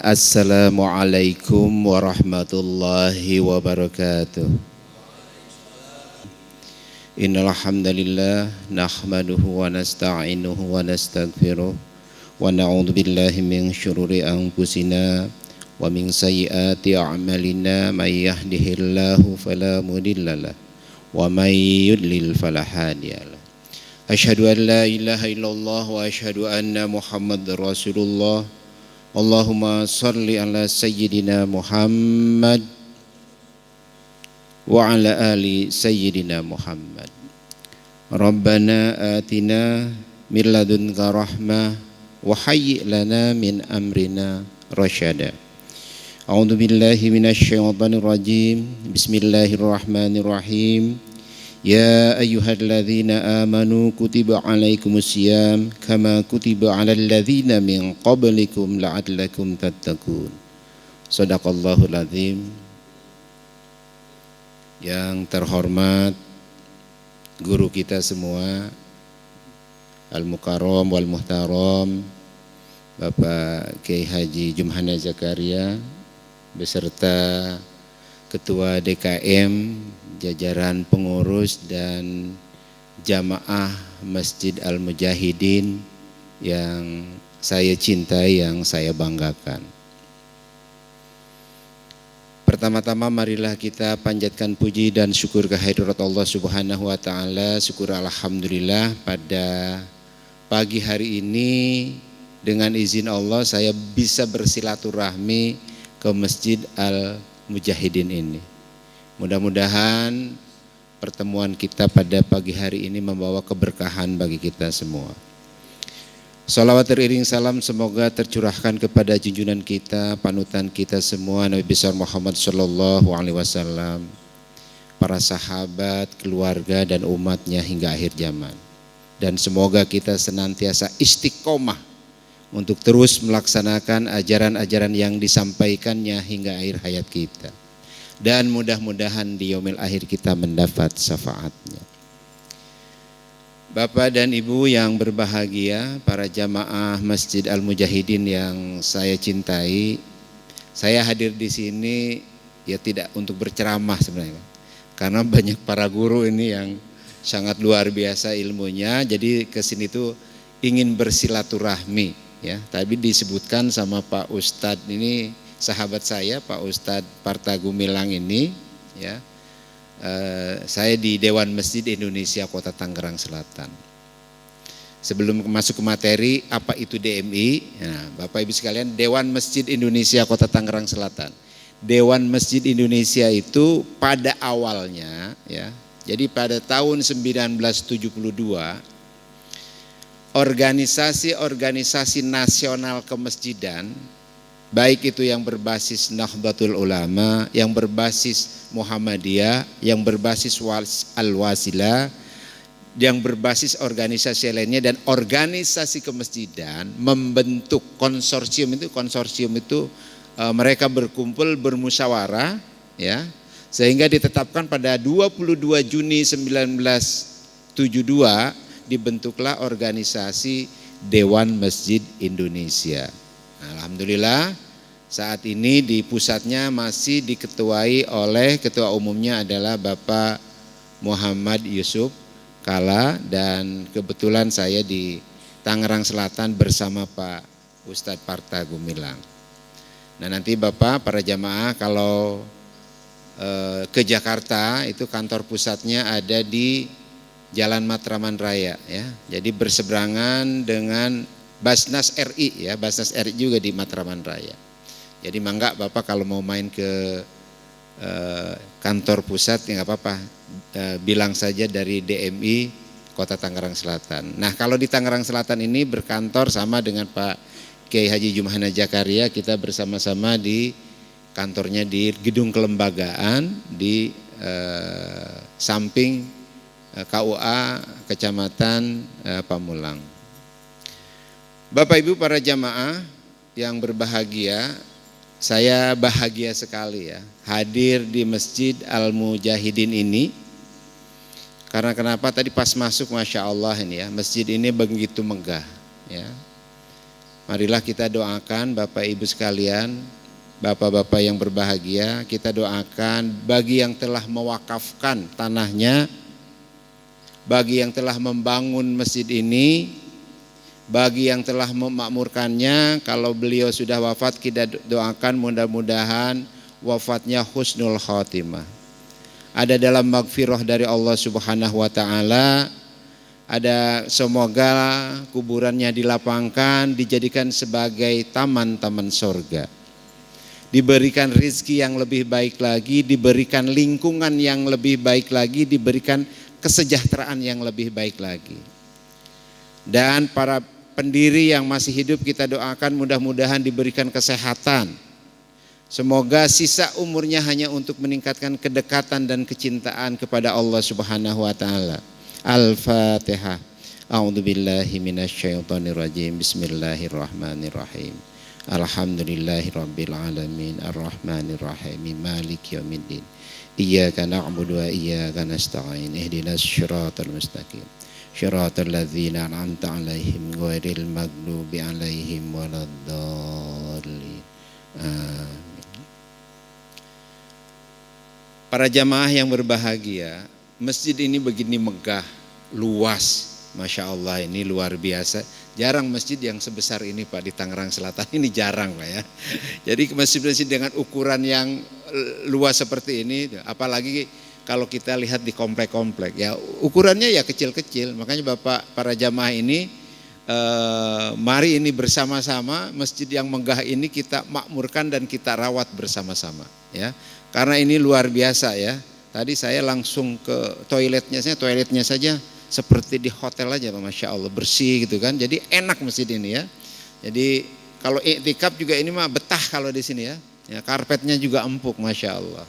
Assalamualaikum warahmatullahi wabarakatuh. Innal hamdalillah nahmaduhu wa nasta'inuhu wa nastaghfiruh wa na'udzu billahi min syururi anfusina wa min sayyiati a'malina may yahdihillahu fala mudhillalah wa may yudlil fala hadiyalah. Asyhadu an la ilaha illallah wa asyhadu anna Muhammadar Rasulullah. Allahumma salli ala sayyidina Muhammad wa ala ali sayyidina Muhammad. Rabbana atina min ladunka rahmah wa hayyi' lana min amrina rasyada. A'udzu billahi minasy syaithanir rajim. Bismillahirrahmanirrahim. Ya ayyuhalladzina amanu kutiba alaikumusiyam kama kutiba alal ladzina min qablikum la'allakum tattaqun. Shadaqallahul azim. Yang terhormat guru kita semua, Al-Mukarram wal Muhtaram Bapak Kiai Haji Jumhana Zakaria beserta Ketua DKM, jajaran pengurus dan jamaah Masjid Al-Mujahidin yang saya cintai, yang saya banggakan. Pertama-tama marilah kita panjatkan puji dan syukur kehadirat Allah Subhanahu wa taala. Syukur alhamdulillah pada pagi hari ini dengan izin Allah saya bisa bersilaturahmi ke Masjid Al-Mujahidin ini. Mudah-mudahan pertemuan kita pada pagi hari ini membawa keberkahan bagi kita semua. Salawat teriring salam semoga tercurahkan kepada junjungan kita, panutan kita semua, Nabi besar Muhammad sallallahu alaihi wasallam, para sahabat, keluarga dan umatnya hingga akhir zaman. Dan semoga kita senantiasa istiqomah untuk terus melaksanakan ajaran-ajaran yang disampaikannya hingga akhir hayat kita. Dan mudah-mudahan di yaumil akhir kita mendapat syafaatnya. Bapak dan Ibu yang berbahagia, para jamaah Masjid Al-Mujahidin yang saya cintai, saya hadir di sini ya tidak untuk berceramah sebenarnya, karena banyak para guru ini yang sangat luar biasa ilmunya. Jadi ke sini tuh ingin bersilaturahmi ya. Tadi disebutkan sama Pak Ustadz ini, sahabat saya Pak Ustadz Parta Gumilang ini ya. Saya di Dewan Masjid Indonesia Kota Tangerang Selatan. Sebelum masuk ke materi apa itu DMI, nah, Bapak Ibu sekalian, Dewan Masjid Indonesia Kota Tangerang Selatan. Dewan Masjid Indonesia itu pada awalnya ya, jadi pada tahun 1972 organisasi-organisasi nasional kemasjidan, baik itu yang berbasis Nahdlatul Ulama, yang berbasis Muhammadiyah, yang berbasis Al-Wasilah, yang berbasis organisasi lainnya dan organisasi kemasjidan membentuk konsorsium itu. Konsorsium itu mereka berkumpul bermusyawarah ya, sehingga ditetapkan pada 22 Juni 1972 dibentuklah organisasi Dewan Masjid Indonesia. Alhamdulillah saat ini di pusatnya masih diketuai oleh ketua umumnya adalah Bapak Muhammad Yusuf Kala, dan kebetulan saya di Tangerang Selatan bersama Pak Ustadz Parta Gumilang. Nah nanti Bapak para jamaah kalau ke Jakarta itu kantor pusatnya ada di Jalan Matraman Raya ya. Jadi berseberangan dengan Basnas RI ya, Basnas RI juga di Matraman Raya. Jadi mangga Bapak kalau mau main ke kantor pusat ya nggak apa-apa, bilang saja dari DMI Kota Tangerang Selatan. Nah kalau di Tangerang Selatan ini berkantor sama dengan Pak Kiai Haji Jumhana Zakaria, kita bersama-sama di kantornya di Gedung Kelembagaan di samping KUA Kecamatan Pamulang. Bapak Ibu para jamaah yang berbahagia, saya bahagia sekali ya hadir di Masjid Al-Mujahidin ini. Karena kenapa? Tadi pas masuk Masya Allah ini ya, masjid ini begitu megah ya. Marilah kita doakan Bapak Ibu sekalian, Bapak-bapak yang berbahagia, kita doakan bagi yang telah mewakafkan tanahnya, bagi yang telah membangun masjid ini, bagi yang telah memakmurkannya. Kalau beliau sudah wafat, kita doakan mudah-mudahan wafatnya husnul khotimah. Ada dalam magfirah dari Allah Subhanahu wa taala. Ada semoga kuburannya dilapangkan, dijadikan sebagai taman-taman surga. Diberikan rizki yang lebih baik lagi, diberikan lingkungan yang lebih baik lagi, diberikan kesejahteraan yang lebih baik lagi. Dan para pendiri yang masih hidup kita doakan mudah-mudahan diberikan kesehatan. Semoga sisa umurnya hanya untuk meningkatkan kedekatan dan kecintaan kepada Allah Subhanahu wa taala. Al-Fatihah. A'udzubillahi minasyaitonirrajim. Bismillahirrahmanirrahim. Alhamdulillahirabbil alamin arrahmanirrahim maliki yaumiddin. Iyyaka na'budu wa iyyaka nasta'in. Ihdinas siratal mustaqim. Shiratal ladzina an'amta 'alaihim ghairil maghdubi 'alaihim waladdallin. Amin. Para jamaah yang berbahagia, masjid ini begini megah, luas, Masya Allah, ini luar biasa. Jarang masjid yang sebesar ini Pak di Tangerang Selatan, ini jarang Pak ya. Jadi masjid-masjid dengan ukuran yang luas seperti ini, apalagi kalau kita lihat di komplek-komplek ya, ukurannya ya kecil-kecil. Makanya Bapak para jamaah ini mari ini bersama-sama masjid yang megah ini kita makmurkan dan kita rawat bersama-sama ya. Karena ini luar biasa ya. Tadi saya langsung ke toiletnya saja seperti di hotel aja Pak, Masya Allah, bersih gitu kan. Jadi enak masjid ini ya. Jadi kalau iktikaf juga ini mah betah kalau di sini ya. Ya, karpetnya juga empuk, Masya Allah.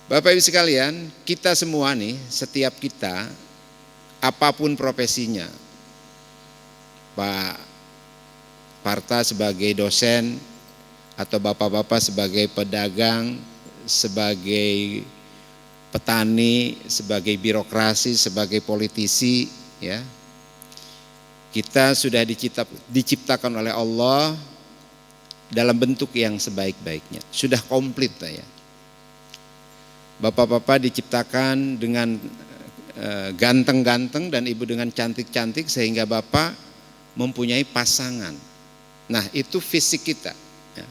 Bapak Ibu sekalian, kita semua nih, setiap kita apapun profesinya, Pak Parta sebagai dosen atau bapak-bapak sebagai pedagang, sebagai petani, sebagai birokrasi, sebagai politisi ya. Kita sudah diciptakan oleh Allah dalam bentuk yang sebaik-baiknya. Sudah komplit ya. Bapak-bapak diciptakan dengan ganteng-ganteng dan ibu dengan cantik-cantik sehingga bapak mempunyai pasangan. Nah, itu fisik kita. Ya.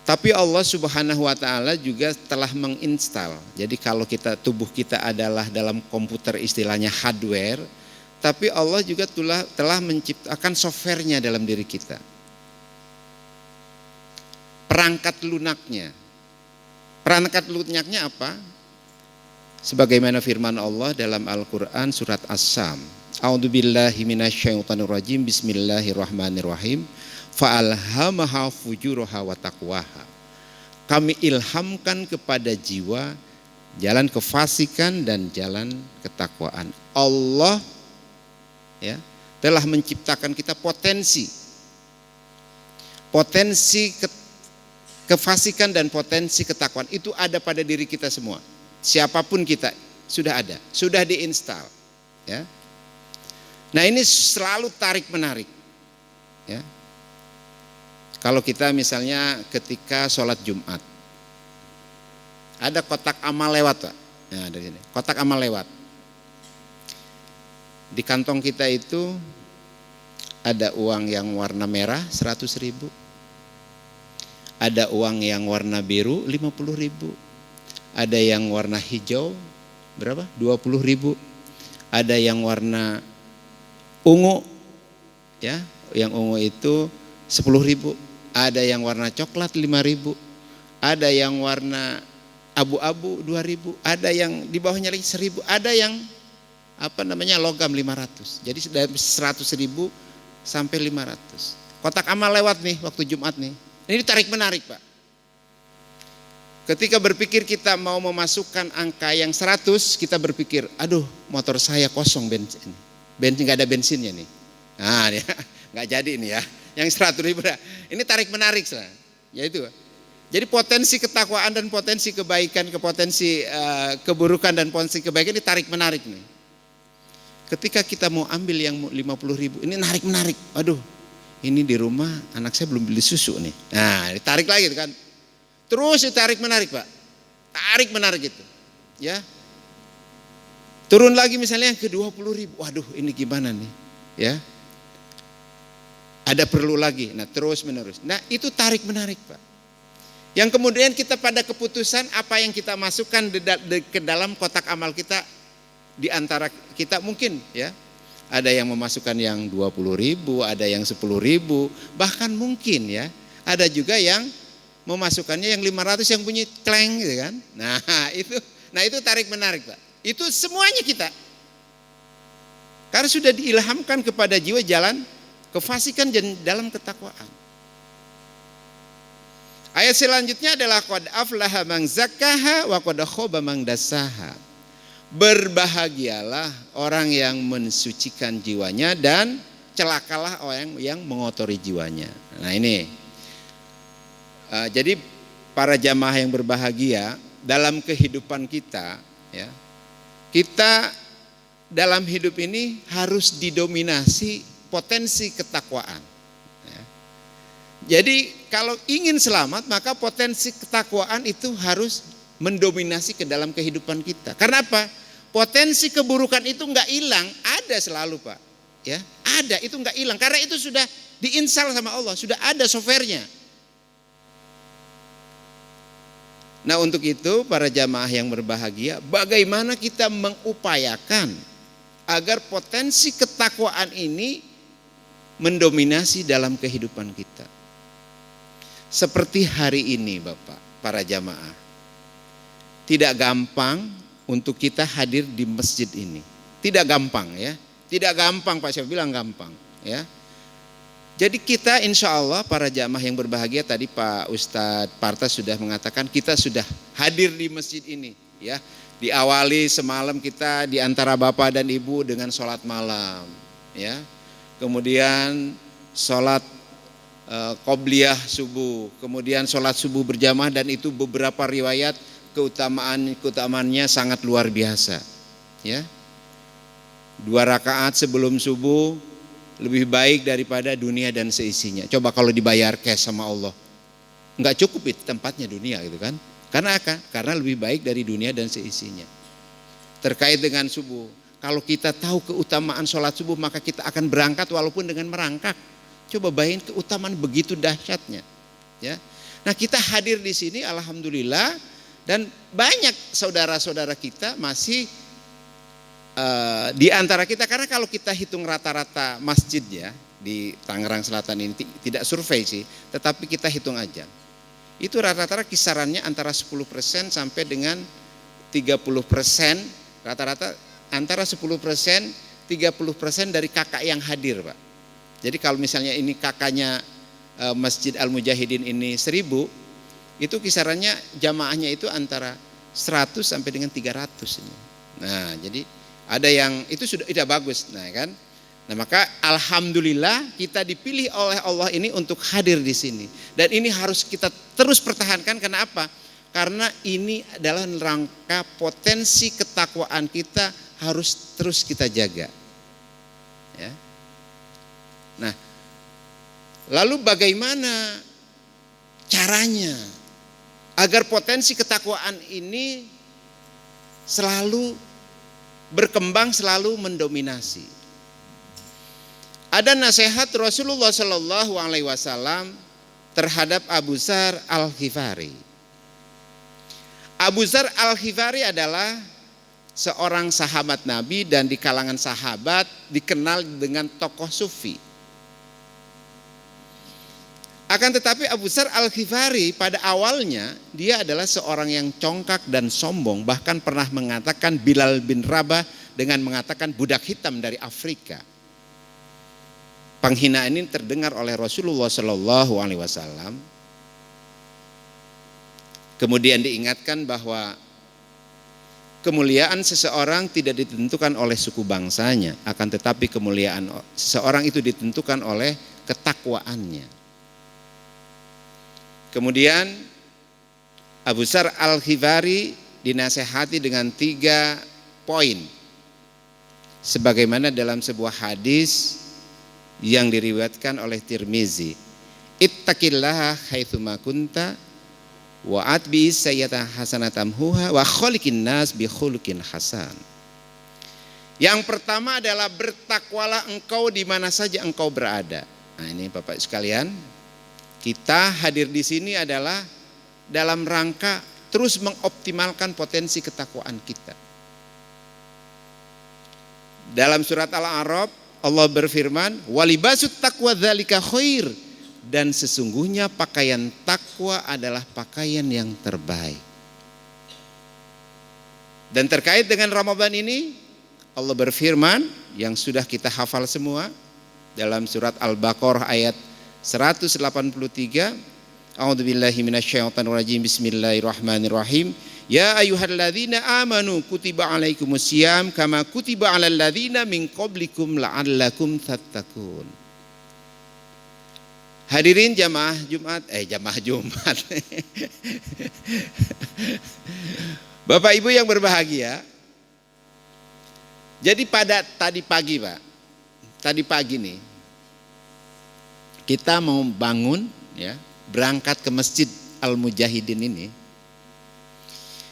Tapi Allah Subhanahu wa taala juga telah menginstal. Jadi kalau tubuh kita adalah dalam komputer istilahnya hardware, tapi Allah juga telah menciptakan softwarenya dalam diri kita. Perangkat lunaknya. Perangkat lunaknya apa? Sebagaimana firman Allah dalam Al-Quran surat As-Sam. A'udzubillahi minasyaitonirrajim. Bismillahirrahmanirrahim. Fa'alhamaha fujuraha wa taqwaha. Kami ilhamkan kepada jiwa jalan kefasikan dan jalan ketakwaan. Allah ya telah menciptakan kita potensi kefasikan dan potensi ketakwaan itu ada pada diri kita semua. Siapapun kita sudah ada, sudah diinstal ya. Nah, ini selalu tarik menarik ya. Kalau kita misalnya ketika sholat Jumat ada kotak amal lewat Pak. Nah, dari sini kotak amal lewat. Di kantong kita itu ada uang yang warna merah 100.000, ada uang yang warna biru 50.000, ada yang warna hijau berapa? 20.000, ada yang warna ungu ya, yang ungu itu 10.000, ada yang warna coklat 5.000, ada yang warna abu-abu 2.000, ada yang di bawahnya lagi 1.000, ada yang logam 500. Jadi dari 100.000 sampai 500. Kotak amal lewat nih waktu Jumat nih. Ini tarik menarik Pak. Ketika berpikir kita mau memasukkan angka yang 100, kita berpikir, aduh motor saya kosong bensin nggak ada bensinnya nih. Nah ya, nggak jadi ini ya. Yang 100.000 ini tarik menarik lah. Ya itu. Jadi potensi ketakwaan dan potensi kebaikan, potensi keburukan dan potensi kebaikan ini tarik menarik nih. Ketika kita mau ambil yang 50.000, ini narik menarik. Aduh, ini di rumah anak saya belum beli susu nih. Nah, ditarik lagi kan. Terus ditarik menarik, Pak. Tarik menarik itu. Ya. Turun lagi misalnya ke 20.000. Waduh, ini gimana nih? Ya. Ada perlu lagi. Nah, terus menerus. Nah, itu tarik menarik, Pak. Yang kemudian kita pada keputusan apa yang kita masukkan ke dalam kotak amal kita, di antara kita mungkin ya. Ada yang memasukkan yang 20.000, ada yang 10.000, bahkan mungkin ya. Ada juga yang memasukkannya yang 500 yang bunyi kleng gitu kan. Nah, itu tarik menarik, Pak. Itu semuanya kita. Karena sudah diilhamkan kepada jiwa jalan kefasikan dalam ketakwaan. Ayat selanjutnya adalah qad aflaha man zakkaha wa qad khaba man dassaha. Berbahagialah orang yang mensucikan jiwanya dan celakalah orang yang mengotori jiwanya. Nah, ini. Jadi para jamaah yang berbahagia dalam kehidupan kita, ya. Kita dalam hidup ini harus didominasi potensi ketakwaan. Ya. Jadi kalau ingin selamat maka potensi ketakwaan itu harus mendominasi ke dalam kehidupan kita. Karena apa? Potensi keburukan itu nggak hilang, ada selalu, Pak. Ya, ada, itu nggak hilang. Karena itu sudah diinstal sama Allah, sudah ada softwarenya. Nah, untuk itu para jamaah yang berbahagia, bagaimana kita mengupayakan agar potensi ketakwaan ini mendominasi dalam kehidupan kita. Seperti hari ini, Bapak, para jamaah. Tidak gampang untuk kita hadir di masjid ini. Tidak gampang ya. Tidak gampang, Pak, saya bilang gampang ya. Jadi kita insya Allah para jamaah yang berbahagia, tadi Pak Ustadz Parta sudah mengatakan kita sudah hadir di masjid ini ya. Diawali semalam kita di antara Bapak dan Ibu dengan sholat malam ya. Kemudian sholat qobliyah subuh, kemudian sholat subuh berjamaah, dan itu beberapa riwayat keutamaannya sangat luar biasa ya. 2 rakaat sebelum subuh lebih baik daripada dunia dan seisinya. Coba kalau dibayar cash sama Allah, nggak cukup itu tempatnya dunia gitu kan. Karena apa? Karena lebih baik dari dunia dan seisinya. Terkait dengan subuh, kalau kita tahu keutamaan sholat subuh maka kita akan berangkat walaupun dengan merangkak. Coba bayangin keutamaan begitu dahsyatnya ya. Nah, kita hadir di sini alhamdulillah, dan banyak saudara-saudara kita masih di antara kita, karena kalau kita hitung rata-rata masjid ya di Tangerang Selatan ini tidak survei sih, tetapi kita hitung aja. Itu rata-rata kisarannya antara 10% sampai dengan 30%, rata-rata antara 10% 30% dari kakak yang hadir, Pak. Jadi kalau misalnya ini kakaknya Masjid Al-Mujahidin ini 1000, itu kisarannya jamaahnya itu antara 100 sampai dengan 300 ini. Nah, jadi ada yang itu sudah tidak bagus, nah kan. Nah, maka alhamdulillah kita dipilih oleh Allah ini untuk hadir di sini. Dan ini harus kita terus pertahankan. Kenapa? Karena ini adalah rangka potensi ketakwaan kita harus terus kita jaga. Ya. Nah, lalu bagaimana caranya agar potensi ketakwaan ini selalu berkembang, selalu mendominasi? Ada nasihat Rasulullah Shallallahu Alaihi Wasallam terhadap Abu Dzar Al-Ghifari. Abu Dzar Al-Ghifari adalah seorang sahabat Nabi dan di kalangan sahabat dikenal dengan tokoh sufi. Akan tetapi Abu Dzar Al-Ghifari pada awalnya dia adalah seorang yang congkak dan sombong, bahkan pernah mengatakan Bilal bin Rabah dengan mengatakan budak hitam dari Afrika. Penghinaan ini terdengar oleh Rasulullah Shallallahu Alaihi Wasallam. Kemudian diingatkan bahwa kemuliaan seseorang tidak ditentukan oleh suku bangsanya, akan tetapi kemuliaan seseorang itu ditentukan oleh ketakwaannya. Kemudian Abu Dzar Al-Ghifari dinasehati dengan 3 poin. Sebagaimana dalam sebuah hadis yang diriwayatkan oleh Tirmizi. Ittaqillaha haitsuma kunta wa atbi sayyata hasanatamhuha wa khaliqin nas bi khuluqin hasan. Yang pertama adalah bertakwalah engkau di mana saja engkau berada. Nah, ini Bapak sekalian, kita hadir di sini adalah dalam rangka terus mengoptimalkan potensi ketakwaan kita. Dalam surat Al-A'raf Allah berfirman, "Walibasut taqwa dzalika khair." Dan sesungguhnya pakaian takwa adalah pakaian yang terbaik. Dan terkait dengan Ramadan ini Allah berfirman yang sudah kita hafal semua dalam surat Al-Baqarah ayat 183. A'udzubillahi minasyaitonirrajim. Bismillahirrahmanirrahim. Ya ayyuhalladzina amanu kutiba alaikumusiyam kama kutiba alal ladzina min qablikum la'allakum tattaqun. Hadirin jamaah Jumat, Bapak Ibu yang berbahagia. Jadi pada tadi pagi Pak, tadi pagi nih kita mau bangun ya, berangkat ke Masjid Al-Mujahidin ini.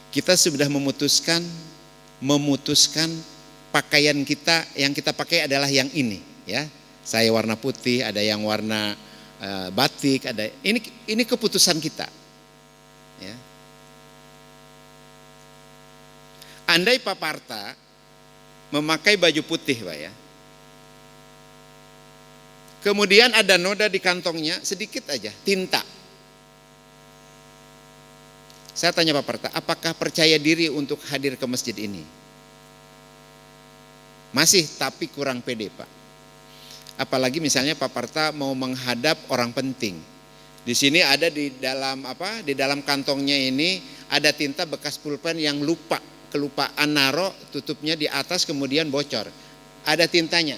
Kita sudah memutuskan pakaian kita yang kita pakai adalah yang ini ya. Saya warna putih, ada yang warna batik, ada ini keputusan kita. Ya. Andai Pak Parta memakai baju putih Pak ya. Kemudian ada noda di kantongnya sedikit aja, tinta. Saya tanya Pak Parta, apakah percaya diri untuk hadir ke masjid ini? Masih, tapi kurang pede Pak. Apalagi misalnya Pak Parta mau menghadap orang penting. Di sini ada di dalam kantongnya ini ada tinta bekas pulpen yang kelupaan naro, tutupnya di atas kemudian bocor. Ada tintanya.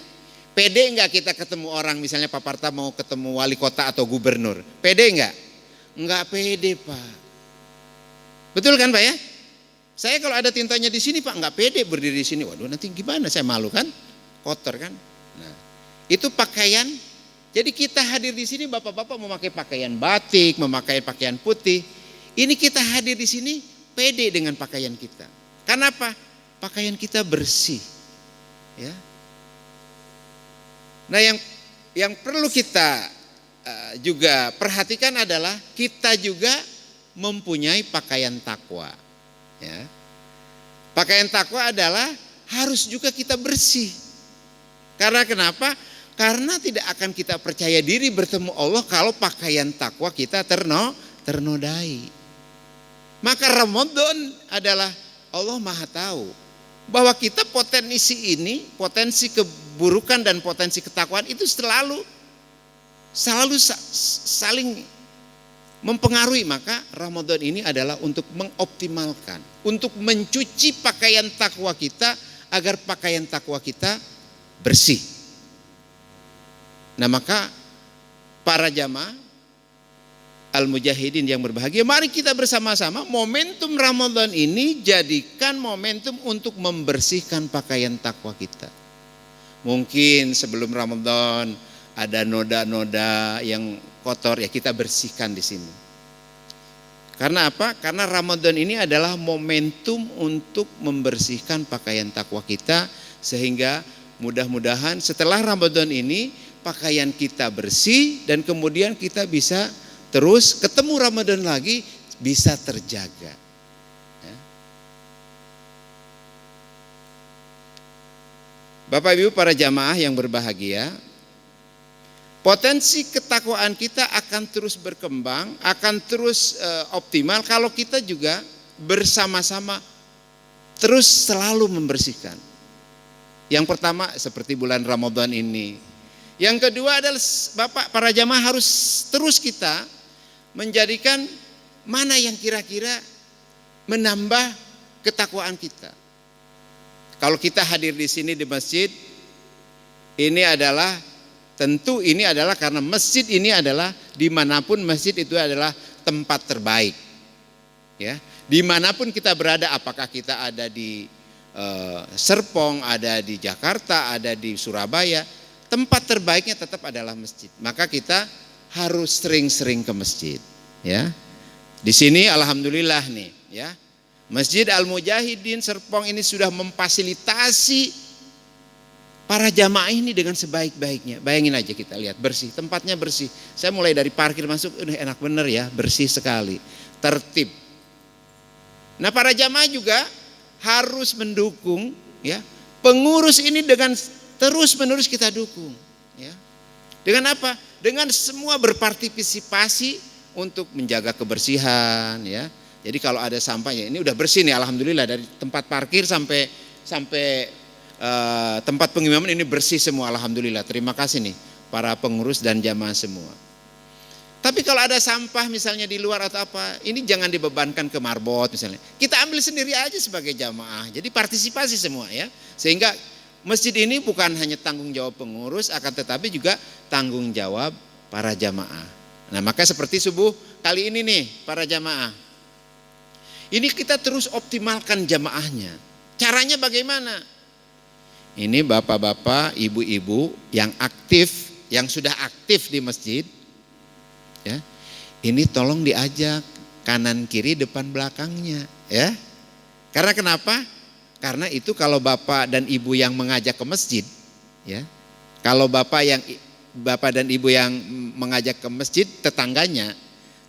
Pede enggak kita ketemu orang, misalnya Pak Parta mau ketemu wali kota atau gubernur? Pede enggak? Enggak pede Pak. Betul kan Pak ya? Saya kalau ada tintanya di sini Pak enggak pede berdiri di sini. Waduh nanti gimana, saya malu kan? Kotor kan? Nah, itu pakaian. Jadi kita hadir di sini bapak-bapak memakai pakaian batik, memakai pakaian putih. Ini kita hadir di sini pede dengan pakaian kita. Kenapa? Pakaian kita bersih. Ya. Nah, yang perlu kita juga perhatikan adalah kita juga mempunyai pakaian takwa. Ya. Pakaian takwa adalah harus juga kita bersih. Karena kenapa? Karena tidak akan kita percaya diri bertemu Allah kalau pakaian takwa kita ternodai. Maka Ramadan adalah Allah Maha tahu bahwa kita potensi ini, potensi keburukan dan potensi ketakwaan itu selalu saling mempengaruhi. Maka Ramadan ini adalah untuk mengoptimalkan, untuk mencuci pakaian takwa kita agar pakaian takwa kita bersih. Nah, maka para jamaah Al-Mujahidin yang berbahagia, mari kita bersama-sama momentum Ramadan ini jadikan momentum untuk membersihkan pakaian takwa kita. Mungkin sebelum Ramadan ada noda-noda yang kotor, ya kita bersihkan di sini. Karena apa? Karena Ramadan ini adalah momentum untuk membersihkan pakaian takwa kita, sehingga mudah-mudahan setelah Ramadan ini pakaian kita bersih dan kemudian kita bisa terus ketemu Ramadan lagi bisa terjaga. Ya. Bapak Ibu para jamaah yang berbahagia, potensi ketakwaan kita akan terus berkembang, akan terus optimal kalau kita juga bersama-sama terus selalu membersihkan. Yang pertama seperti bulan Ramadan ini. Yang kedua adalah Bapak para jamaah harus terus kita menjadikan mana yang kira-kira menambah ketakwaan kita. Kalau kita hadir di sini di masjid, ini adalah tentu ini adalah karena masjid ini adalah dimanapun masjid itu adalah tempat terbaik. Ya, dimanapun kita berada, apakah kita ada di Serpong, ada di Jakarta, ada di Surabaya, tempat terbaiknya tetap adalah masjid. Maka kita harus sering-sering ke masjid, ya. Di sini alhamdulillah nih, ya. Masjid Al-Mujahidin Serpong ini sudah memfasilitasi para jamaah ini dengan sebaik-baiknya. Bayangin aja, kita lihat bersih, tempatnya bersih. Saya mulai dari parkir masuk, udah enak bener ya, bersih sekali, tertib. Nah, para jamaah juga harus mendukung, ya, pengurus ini dengan terus-menerus kita dukung, ya. Dengan apa? Dengan semua berpartisipasi untuk menjaga kebersihan, ya. Jadi kalau ada sampah, ya ini udah bersih nih, alhamdulillah, dari tempat parkir sampai tempat pengimaman ini bersih semua, alhamdulillah. Terima kasih nih para pengurus dan jamaah semua. Tapi kalau ada sampah misalnya di luar atau apa, ini jangan dibebankan ke marbot misalnya. Kita ambil sendiri aja sebagai jamaah. Jadi partisipasi semua, ya. Sehingga masjid ini bukan hanya tanggung jawab pengurus, akan tetapi juga tanggung jawab para jamaah. Nah, maka seperti subuh kali ini nih para jamaah. Ini kita terus optimalkan jamaahnya. Caranya bagaimana? Ini bapak-bapak, ibu-ibu yang aktif, yang sudah aktif di masjid, ya. Ini tolong diajak kanan kiri depan belakangnya, ya. Karena kenapa? Karena itu kalau bapak dan ibu yang mengajak ke masjid, ya. Kalau bapak dan ibu yang mengajak ke masjid tetangganya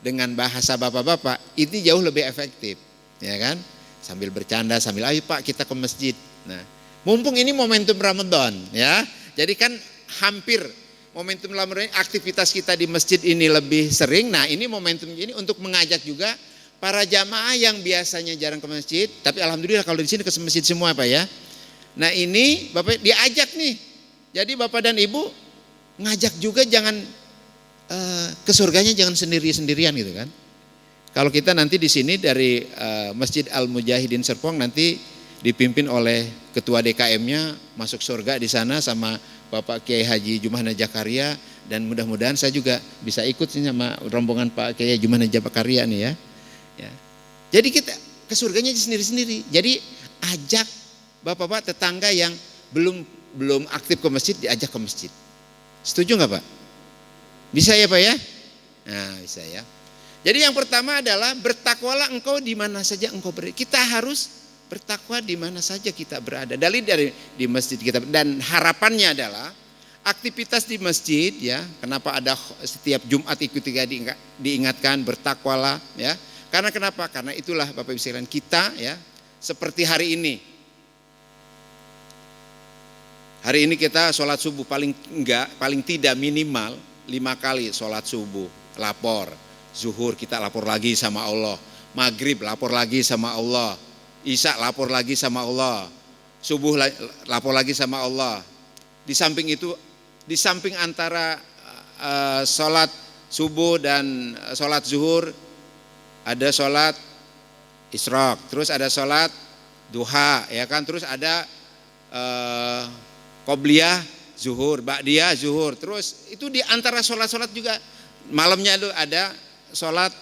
dengan bahasa bapak-bapak, ini jauh lebih efektif, ya kan? Sambil bercanda, sambil ayo Pak kita ke masjid. Nah, mumpung ini momentum Ramadan, ya. Jadi kan hampir momentum Ramadan, aktivitas kita di masjid ini lebih sering. Nah, ini momentum ini untuk mengajak juga para jamaah yang biasanya jarang ke masjid, tapi alhamdulillah kalau di sini ke masjid semua Pak, ya. Nah, ini Bapak diajak nih. Jadi Bapak dan Ibu ngajak juga, jangan ke surganya jangan sendiri-sendirian gitu kan. Kalau kita nanti di sini dari Masjid Al-Mujahidin Serpong nanti dipimpin oleh ketua DKM-nya masuk surga di sana sama Bapak Kiai Haji Jumana Jakaria, dan mudah-mudahan saya juga bisa ikut sama rombongan Pak Kiai Jumana Jakaria nih, ya. Ya. Jadi kita ke surganya sendiri-sendiri. Jadi ajak bapak-bapak tetangga yang belum aktif ke masjid, diajak ke masjid. Setuju nggak Pak? Bisa ya Pak, ya? Nah, bisa ya. Jadi yang pertama adalah bertakwalah engkau di mana saja engkau berada. Kita harus bertakwa di mana saja kita berada. Dari di masjid kita, dan harapannya adalah aktivitas di masjid, ya. Kenapa ada setiap Jumat ikut diingatkan bertakwalah, ya. Karena kenapa? Karena itulah Bapak Ibu sekalian, kita, ya, seperti hari ini. Hari ini kita sholat subuh paling tidak minimal 5 kali sholat subuh, lapor. Zuhur kita lapor lagi sama Allah. Maghrib lapor lagi sama Allah. Isya lapor lagi sama Allah. Subuh lapor lagi sama Allah. Di samping itu, di samping antara sholat subuh dan sholat zuhur, ada sholat isyraq, terus ada sholat duha, ya kan, terus ada qobliyah zuhur, ba'diyah zuhur, terus itu di antara sholat-sholat juga malamnya itu ada sholat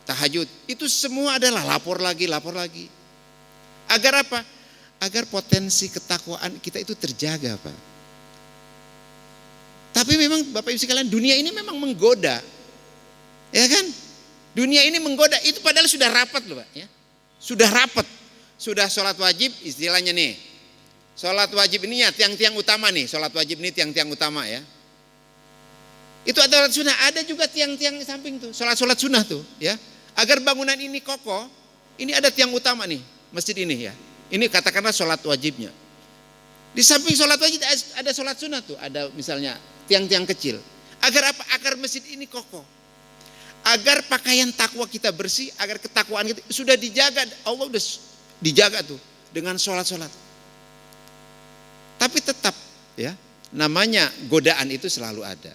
tahajud. Itu semua adalah lapor lagi. Agar apa? Agar potensi ketakwaan kita itu terjaga Pak. Tapi memang Bapak Ibu sekalian, dunia ini memang menggoda, ya kan? Dunia ini menggoda, itu padahal sudah rapat loh Pak, ya. Sudah rapat, sudah sholat wajib istilahnya nih. Sholat wajib ini ya tiang-tiang utama nih, sholat wajib ini tiang-tiang utama, ya. Itu ada sholat sunnah, ada juga tiang-tiang samping tuh, sholat-sholat sunnah tuh, ya. Agar bangunan ini kokoh, ini ada tiang utama nih, masjid ini, ya. Ini katakanlah sholat wajibnya. Di samping sholat wajib ada sholat sunnah tuh, ada misalnya tiang-tiang kecil. Agar apa? Agar masjid ini kokoh. Agar pakaian takwa kita bersih, agar ketakwaan kita sudah dijaga, Allah udah dijaga tuh dengan sholat-sholat. Tapi tetap, ya, namanya godaan itu selalu ada,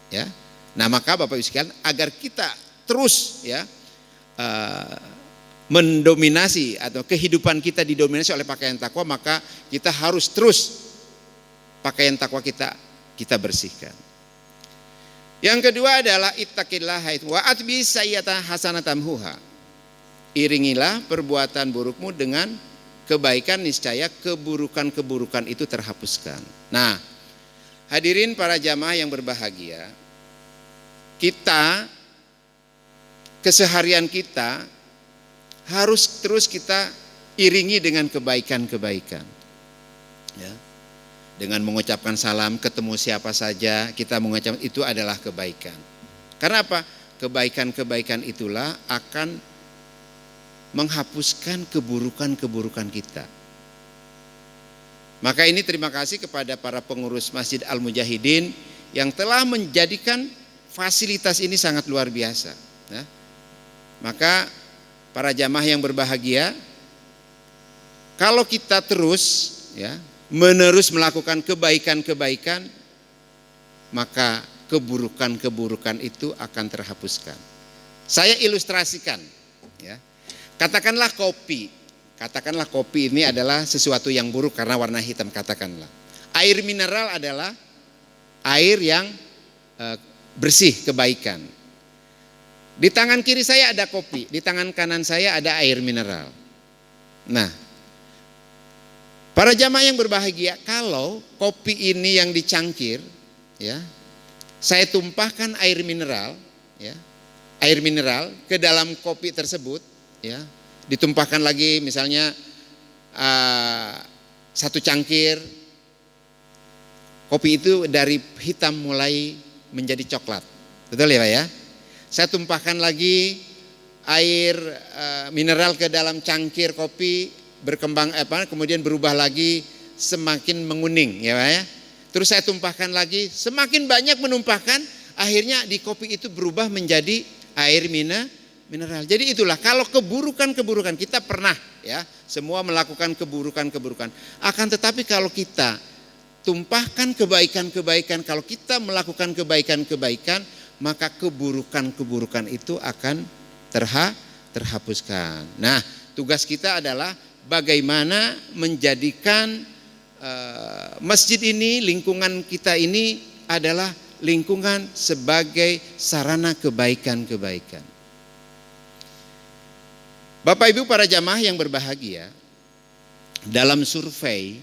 ya. Nah, maka Bapak Ibu sekalian, agar kita terus, ya, mendominasi atau kehidupan kita didominasi oleh pakaian takwa, maka kita harus terus pakaian takwa kita bersihkan. Yang kedua adalah ittaqillaha wa atbi sayyata hasanatamhuha. Iringilah perbuatan burukmu dengan kebaikan, niscaya keburukan-keburukan itu terhapuskan. Nah, Hadirin para jamaah yang berbahagia, kita, keseharian kita harus terus kita iringi dengan kebaikan-kebaikan. Ya. Dengan mengucapkan salam, ketemu siapa saja, kita mengucapkan itu adalah kebaikan. Karena apa? Kebaikan-kebaikan itulah akan menghapuskan keburukan-keburukan kita. Maka ini terima kasih kepada para pengurus Masjid Al-Mujahidin yang telah menjadikan fasilitas ini sangat luar biasa. Ya. Maka para jamaah yang berbahagia, kalau kita terus menerus melakukan kebaikan-kebaikan, maka keburukan-keburukan itu akan terhapuskan. Saya ilustrasikan, ya. Katakanlah kopi ini adalah sesuatu yang buruk karena warna hitam, katakanlah. Air mineral adalah air yang bersih, kebaikan. Di tangan kiri saya ada kopi, di tangan kanan saya ada air mineral. Nah, para jamaah yang berbahagia, kalau kopi ini yang dicangkir, ya, saya tumpahkan air mineral ke dalam kopi tersebut, ya, ditumpahkan lagi misalnya 1 cangkir, kopi itu dari hitam mulai menjadi coklat, betul ya Pak ya? Saya tumpahkan lagi air mineral ke dalam cangkir kopi, berkembang kemudian berubah lagi semakin menguning, ya Pak ya. Terus saya tumpahkan lagi, semakin banyak menumpahkan, akhirnya di kopi itu berubah menjadi air mineral. Jadi itulah, kalau keburukan-keburukan kita pernah, ya, semua melakukan keburukan-keburukan. Akan tetapi kalau kita tumpahkan kebaikan-kebaikan, kalau kita melakukan kebaikan-kebaikan, maka keburukan-keburukan itu akan terhapuskan. Nah, tugas kita adalah bagaimana menjadikan masjid ini, lingkungan kita ini adalah lingkungan sebagai sarana kebaikan-kebaikan. Bapak Ibu para jamaah yang berbahagia, dalam survei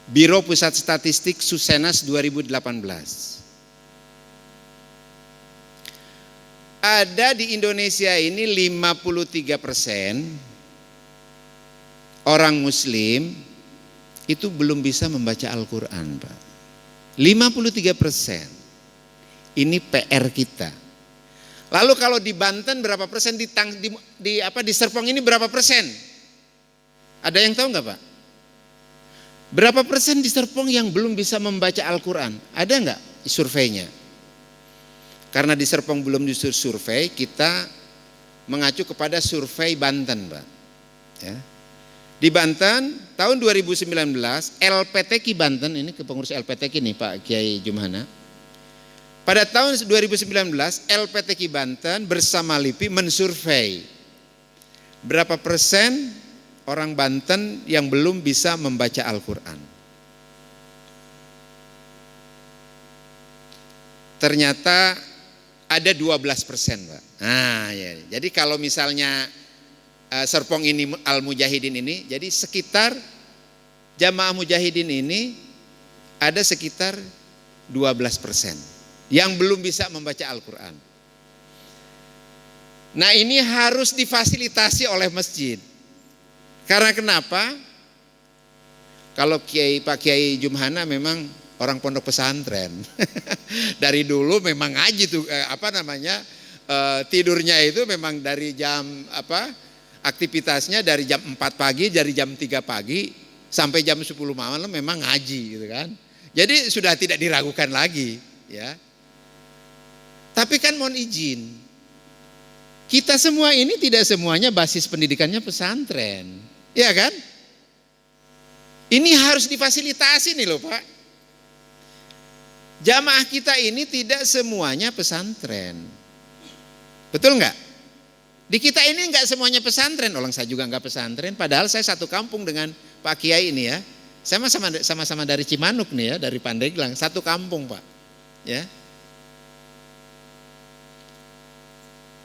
Biro Pusat Statistik Susenas 2018, ada di Indonesia ini 53% orang Muslim itu belum bisa membaca Al-Quran, Pak. 53%. Ini PR kita. Lalu kalau di Banten berapa persen, di Serpong ini berapa persen? Ada yang tahu nggak Pak? Berapa persen di Serpong yang belum bisa membaca Al-Quran? Ada nggak surveinya? Karena di Serpong belum disurvei, kita mengacu kepada survei Banten, Pak. Ya. Di Banten tahun 2019, LPTQ Banten, ini kepengurus LPTQ nih Pak Kiai Jumhana. Pada tahun 2019, LPTQ Banten bersama LIPI mensurvei berapa persen orang Banten yang belum bisa membaca Al-Quran. Ternyata ada 12%, Pak. Nah, ya. Jadi kalau misalnya Serpong ini Al-Mujahidin ini, jadi sekitar jamaah Mujahidin ini ada sekitar 12% yang belum bisa membaca Al-Quran. Nah, ini harus difasilitasi oleh masjid. Karena kenapa? Kalau Pak Kiai Jumhana memang orang pondok pesantren. Dari dulu memang ngaji tuh tidurnya itu memang dari jam aktivitasnya dari jam 4 pagi, dari jam 3 pagi sampai jam 10 malam memang ngaji gitu kan. Jadi sudah tidak diragukan lagi, ya. Tapi kan mohon izin, kita semua ini tidak semuanya basis pendidikannya pesantren, ya kan? Ini harus difasilitasi nih loh Pak. Jamaah kita ini tidak semuanya pesantren, betul nggak? Di kita ini nggak semuanya pesantren, orang saya juga nggak pesantren. Padahal saya satu kampung dengan Pak Kiai ini ya. Saya sama-sama dari Cimanuk nih ya, dari Pandeglang, satu kampung Pak, ya.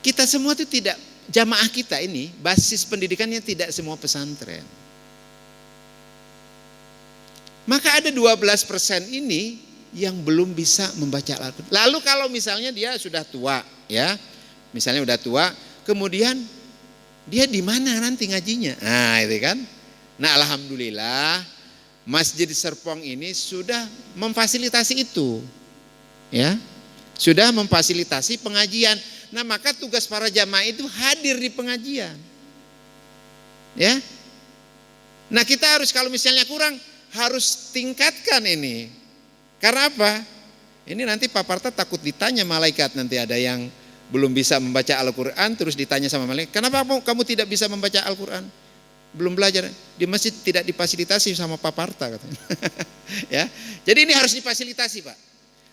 Kita semua itu tidak, jamaah kita ini basis pendidikannya tidak semua pesantren. Maka ada 12% ini yang belum bisa membaca Al-Quran. Lalu kalau misalnya dia sudah tua, ya, misalnya udah tua, kemudian dia di mana nanti ngajinya? Nah, itu kan. Nah, alhamdulillah Masjid Serpong ini sudah memfasilitasi itu. Ya. Sudah memfasilitasi pengajian. Nah, maka tugas para jamaah itu hadir di pengajian. Ya. Nah, kita harus kalau misalnya kurang harus tingkatkan ini. Karena apa? Ini nanti Pak Parta takut ditanya malaikat, nanti ada yang belum bisa membaca Al-Quran terus ditanya sama malaikat, kenapa kamu tidak bisa membaca Al-Quran? Belum belajar. Di masjid tidak difasilitasi sama Pak Parta katanya. Ya. Jadi ini harus difasilitasi, Pak.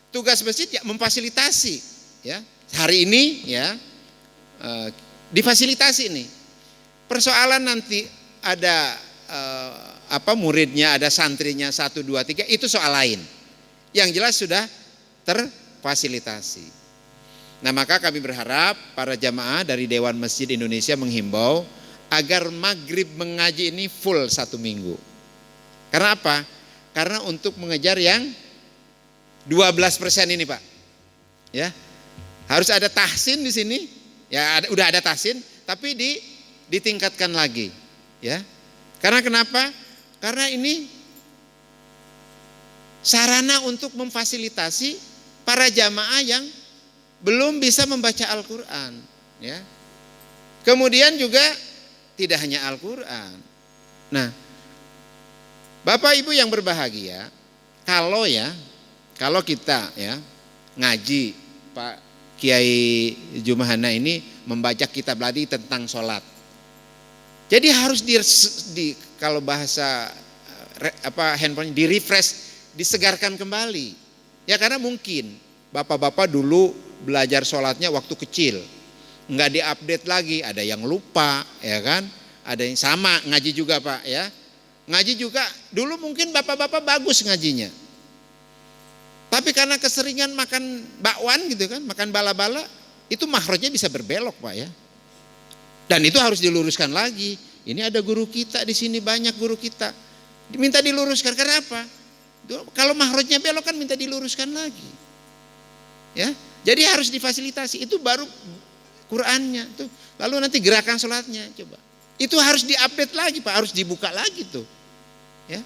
Tugas masjid ya memfasilitasi, ya. Hari ini ya difasilitasi ini. Persoalan nanti ada muridnya, ada santrinya 1, 2, 3 itu soal lain. Yang jelas sudah terfasilitasi. Nah, maka kami berharap para jamaah dari Dewan Masjid Indonesia menghimbau agar maghrib mengaji ini full 1 minggu. Karena apa? Karena untuk mengejar yang 12% ini, Pak. Ya. Harus ada tahsin di sini. Ya, udah ada tahsin, tapi ditingkatkan lagi, ya. Karena kenapa? Karena ini sarana untuk memfasilitasi para jamaah yang belum bisa membaca Al-Quran, ya. Kemudian juga tidak hanya Al-Quran. Nah, Bapak Ibu yang berbahagia, kalau kita ya ngaji, Pak Kiai Jumahana ini membaca kitab tadi tentang sholat. Jadi harus kalau bahasa handphone di refresh, disegarkan kembali. Ya karena mungkin bapak-bapak dulu belajar sholatnya waktu kecil, nggak diupdate lagi, ada yang lupa, ya kan? Ada yang sama ngaji juga, Pak, ya. Ngaji juga dulu mungkin bapak-bapak bagus ngajinya. Tapi karena keseringan makan bakwan gitu kan, makan bala-bala, itu makhrajnya bisa berbelok, Pak, ya. Dan itu harus diluruskan lagi. Ini ada guru kita di sini, banyak guru kita. Diminta diluruskan karena apa? Kalau makhrajnya belok kan minta diluruskan lagi. Ya. Jadi harus difasilitasi. Itu baru Qur'annya tuh. Lalu nanti gerakan sholatnya coba. Itu harus diupdate lagi, Pak, harus dibuka lagi tuh. Ya.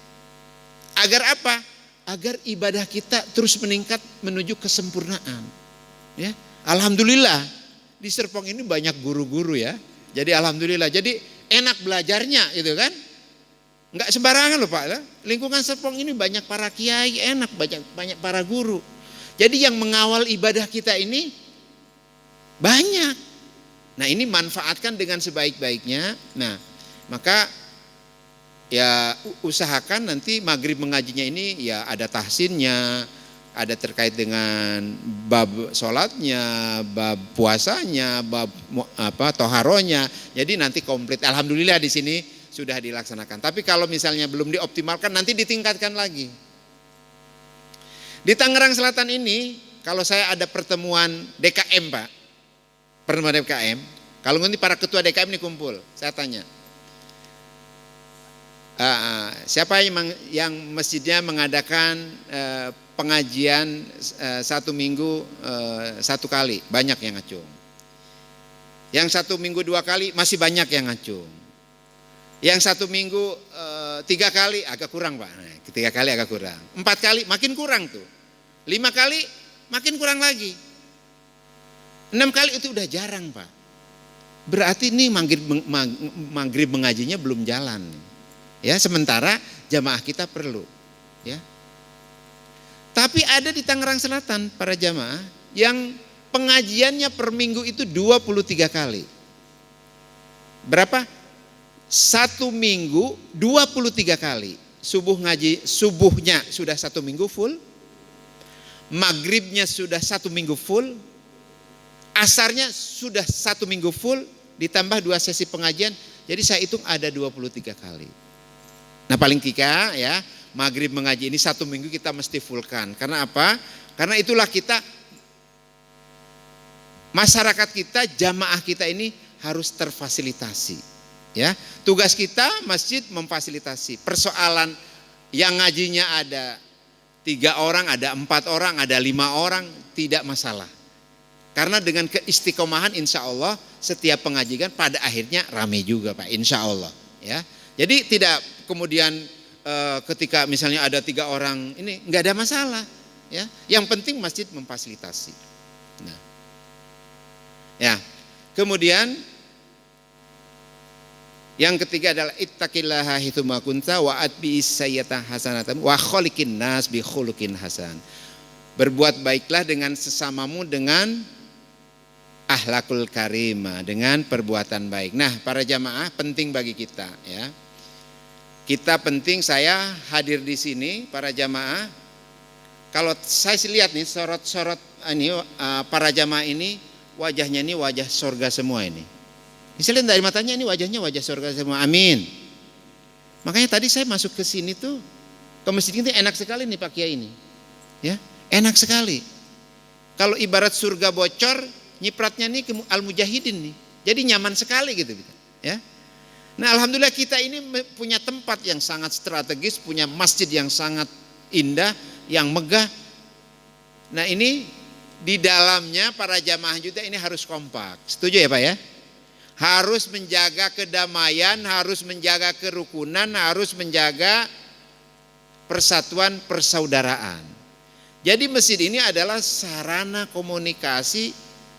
Agar apa? Agar ibadah kita terus meningkat menuju kesempurnaan. Ya. Alhamdulillah di Serpong ini banyak guru-guru ya. Jadi alhamdulillah. Jadi enak belajarnya gitu kan. Enggak sembarangan loh, Pak. Lingkungan Serpong ini banyak para kiai, enak, banyak para guru. Jadi yang mengawal ibadah kita ini banyak. Nah, ini manfaatkan dengan sebaik-baiknya. Nah, maka ya usahakan nanti maghrib mengajinya ini ya ada tahsinnya, ada terkait dengan bab sholatnya, bab puasanya, bab toharonya. Jadi nanti komplit. Alhamdulillah di sini sudah dilaksanakan. Tapi kalau misalnya belum dioptimalkan nanti ditingkatkan lagi. Di Tangerang Selatan ini kalau saya ada pertemuan DKM, Pak. Pertemuan DKM. Kalau nanti para ketua DKM ini kumpul, saya tanya. Siapa yang masjidnya mengadakan pengajian 1 minggu 1 kali? Banyak yang ngacung. Yang 1 minggu 2 kali masih banyak yang ngacung. Yang 1 minggu 3 kali agak kurang, Pak. 3 kali agak kurang. 4 kali makin kurang tuh. 5 kali makin kurang lagi. 6 kali itu udah jarang, Pak. Berarti ini maghrib mengajinya belum jalan. Ya, sementara jamaah kita perlu. Ya. Tapi ada di Tangerang Selatan para jamaah yang pengajiannya per minggu itu 23 kali. Berapa? 1 minggu 23 kali. Subuhnya sudah 1 minggu full. Maghribnya sudah 1 minggu full. Asarnya sudah 1 minggu full. Ditambah 2 sesi pengajian. Jadi saya hitung ada 23 kali. Nah paling 3 ya. Maghrib mengaji ini 1 minggu kita mesti fullkan. Karena apa? Karena itulah kita, masyarakat kita, jamaah kita ini harus terfasilitasi. Ya, tugas kita masjid memfasilitasi. Persoalan yang ngajinya ada 3 orang, ada 4 orang, ada 5 orang, tidak masalah. Karena dengan keistiqomahan insya Allah setiap pengajian pada akhirnya ramai juga Pak, insya Allah. Ya, jadi tidak kemudian ketika misalnya ada 3 orang ini nggak ada masalah. Ya, yang penting masjid memfasilitasi. Nah, ya, kemudian yang ketiga adalah ittaqillaha haitsuma kunta wa atbi'is sayyi'ata hasanatan wa khaliqin nas bi khuluqin hasan. Berbuat baiklah dengan sesamamu dengan akhlakul karimah, dengan perbuatan baik. Nah, para jamaah penting bagi kita ya. Kita penting, saya hadir di sini para jamaah. Kalau saya lihat nih sorot-sorot ini para jamaah ini wajahnya ini wajah surga semua ini. Bisa lihat dari matanya ini wajahnya wajah surga semua. Amin. Makanya tadi saya masuk ke sini tuh ke masjid ini enak sekali nih Pak Kiai ini. Ya, enak sekali. Kalau ibarat surga bocor, nyipratnya nih ke Al-Mujahidin nih. Jadi nyaman sekali gitu. Ya. Nah, alhamdulillah kita ini punya tempat yang sangat strategis, punya masjid yang sangat indah, yang megah. Nah, ini di dalamnya para jamaah juga ini harus kompak. Setuju ya Pak ya? Harus menjaga kedamaian, harus menjaga kerukunan, harus menjaga persatuan persaudaraan. Jadi masjid ini adalah sarana komunikasi,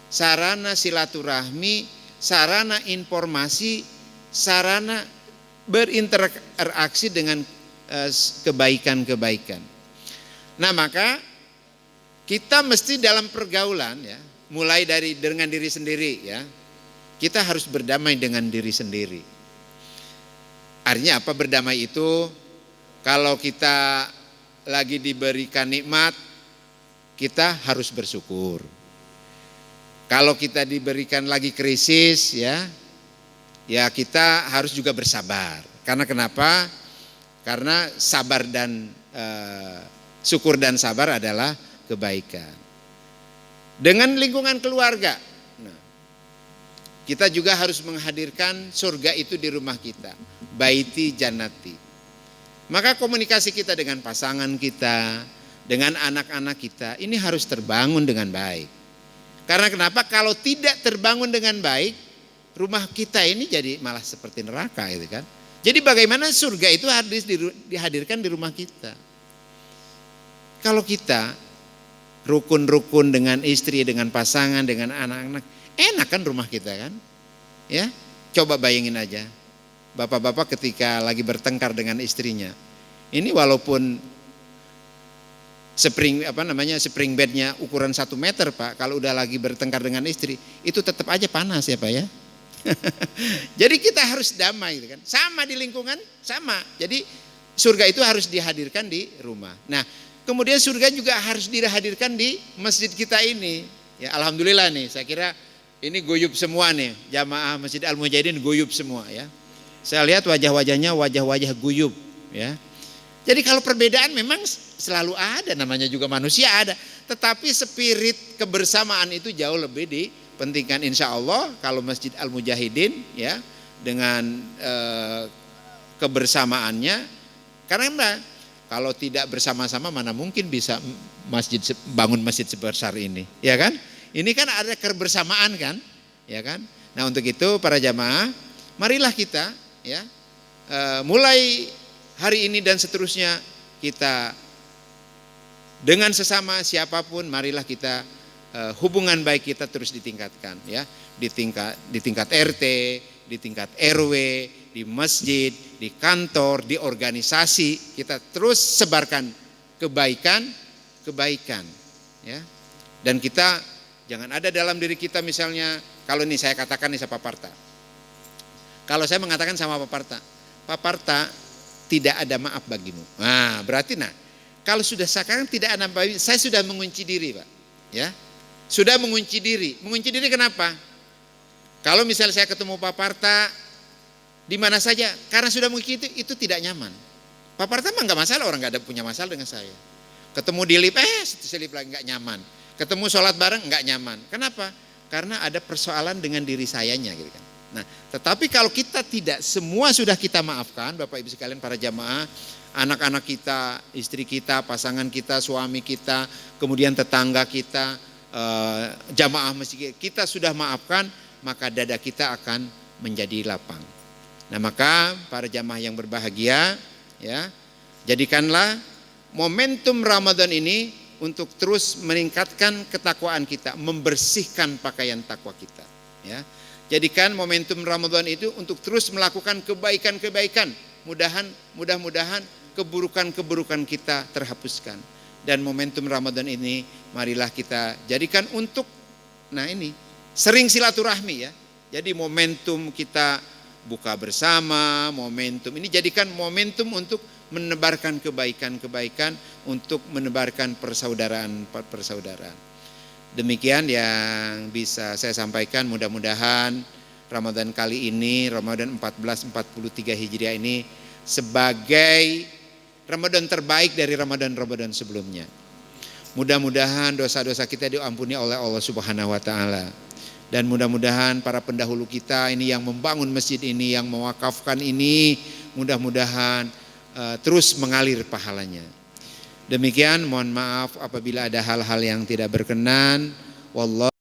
sarana silaturahmi, sarana informasi, sarana berinteraksi dengan kebaikan-kebaikan. Nah, maka kita mesti dalam pergaulan ya, mulai dari dengan diri sendiri ya. Kita harus berdamai dengan diri sendiri. Artinya apa berdamai itu? Kalau kita lagi diberikan nikmat, kita harus bersyukur. Kalau kita diberikan lagi krisis ya kita harus juga bersabar. Karena kenapa? Karena sabar dan syukur dan sabar adalah kebaikan. Dengan lingkungan keluarga, kita juga harus menghadirkan surga itu di rumah kita. Baiti jannati. Maka komunikasi kita dengan pasangan kita, dengan anak-anak kita, ini harus terbangun dengan baik. Karena kenapa? Kalau tidak terbangun dengan baik, rumah kita ini jadi malah seperti neraka gitu kan. Jadi bagaimana surga itu harus dihadirkan di rumah kita. Kalau kita rukun-rukun dengan istri, dengan pasangan, dengan anak-anak, enak kan rumah kita kan? Ya, coba bayangin aja. Bapak-bapak ketika lagi bertengkar dengan istrinya. Ini walaupun spring bednya ukuran 1 meter Pak, kalau udah lagi bertengkar dengan istri, itu tetap aja panas ya Pak ya. Jadi kita harus damai gitu kan. Sama di lingkungan, sama. Jadi surga itu harus dihadirkan di rumah. Nah, kemudian surga juga harus dihadirkan di masjid kita ini. Ya, alhamdulillah nih, saya kira ini guyub semua nih, jamaah Masjid Al-Mujahidin guyub semua ya. Saya lihat wajah-wajahnya wajah-wajah guyub ya. Jadi kalau perbedaan memang selalu ada, namanya juga manusia ada. Tetapi spirit kebersamaan itu jauh lebih dipentingkan insya Allah kalau Masjid Al-Mujahidin ya dengan kebersamaannya. Karena kalau tidak bersama-sama mana mungkin bisa bangun masjid sebesar ini, ya kan? Ini kan ada kebersamaan kan, ya kan? Nah untuk itu para jamaah, marilah kita ya mulai hari ini dan seterusnya kita dengan sesama siapapun, marilah kita hubungan baik kita terus ditingkatkan ya, di tingkat RT, di tingkat RW, di masjid, di kantor, di organisasi, kita terus sebarkan kebaikan ya. Dan kita jangan ada dalam diri kita misalnya, kalau ini saya katakan nih sama Pak Parta. Kalau saya mengatakan sama Pak Parta tidak ada maaf bagimu. Nah, berarti kalau sudah sekarang tidak ada maaf, saya sudah mengunci diri Pak. Ya, sudah mengunci diri. Mengunci diri kenapa? Kalau misalnya saya ketemu Pak Parta di mana saja, karena sudah mengunci itu tidak nyaman. Pak Parta mah nggak masalah, orang nggak ada punya masalah dengan saya. Ketemu di lift, selip lagi nggak nyaman. Ketemu sholat bareng nggak nyaman. Kenapa? Karena ada persoalan dengan diri sayanya gitu kan. Nah, tetapi kalau kita tidak semua sudah kita maafkan, Bapak Ibu sekalian para jamaah, anak-anak kita, istri kita, pasangan kita, suami kita, kemudian tetangga kita, jamaah masjid kita sudah maafkan, maka dada kita akan menjadi lapang. Nah, maka para jamaah yang berbahagia, ya, jadikanlah momentum Ramadan ini untuk terus meningkatkan ketakwaan kita, membersihkan pakaian takwa kita, ya. Jadikan momentum Ramadan itu untuk terus melakukan kebaikan-kebaikan. Mudah-mudahan keburukan-keburukan kita terhapuskan. Dan momentum Ramadan ini marilah kita jadikan untuk, nah ini, sering silaturahmi ya. Jadi momentum kita buka bersama, momentum ini jadikan momentum untuk menebarkan kebaikan-kebaikan, untuk menebarkan persaudaraan. Demikian yang bisa saya sampaikan, mudah-mudahan Ramadan kali ini, Ramadan 1443 Hijriah ini sebagai Ramadan terbaik dari Ramadan-Ramadan sebelumnya. Mudah-mudahan dosa-dosa kita diampuni oleh Allah Subhanahu wa taala. Dan mudah-mudahan para pendahulu kita ini yang membangun masjid ini, yang mewakafkan ini, mudah-mudahan terus mengalir pahalanya. Demikian, mohon maaf apabila ada hal-hal yang tidak berkenan. Wallah